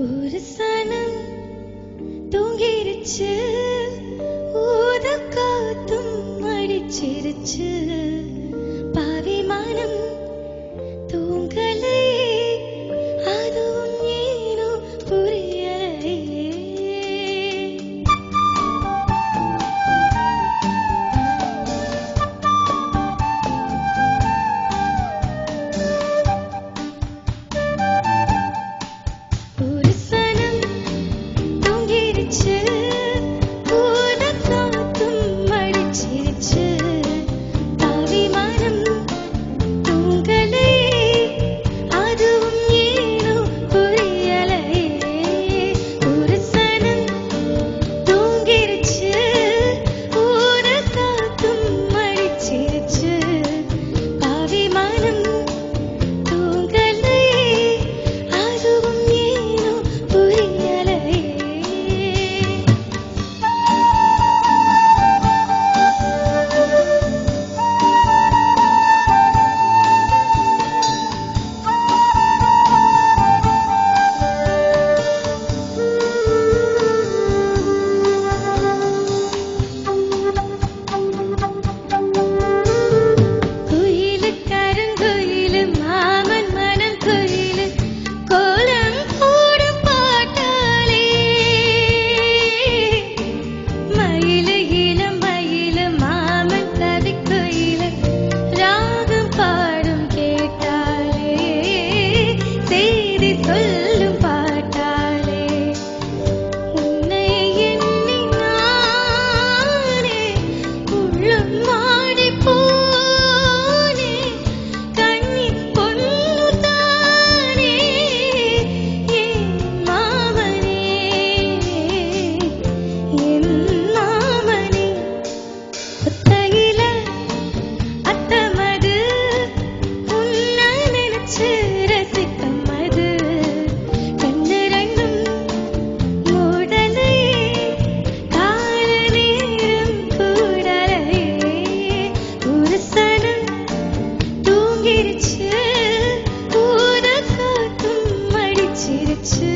ஒரு சனம் தூங்கிருச்சு, ஊத காத்தும் அடிச்சிருச்சு. பாவி மனம் தூங்கலை, அதுவும் ஏனோ புரியலை. ஒரு சனம் தூங்கிருச்சு, ஊத காத்தும் அடிச்சிருச்சு. பாவி மனம் தூங்கலை, அதுவும் ஏனோ புரியலை. ஒரு சனம் தூங்கிருச்சு, ஊத காத்தும் அடிச்சிருச்சு. பாவி மனம் தூங்கலை, அதுவும் ஏனோ புரியலை. குயிலு கருங்குயிலு மாமன் மனம் குயிலு கோலம் போடும் பாட்டாளே. மயிலு இளம் மயிலு மாமன் கவிக்குயிலு ராகம் பாடும் கேட்டாளே. செய்தி சொல்லும் பாட்டாளே. உன்னை எண்ணி நானே உள்ளம் மாடிப் போனேன். கண்ணின் பொன்னு தானே என் மாமனே, என் மாமனே. ஒத்தையில அத்தமது, உன்னை நினைச்சு ரசிக்கும் மது. கண்ணு ரெண்டும் மூடலை, கால நேரம் கூடலை. ஒரு சனம் தூங்கிருச்சு, ஊத காத்தும் அடிச்சிருச்சு.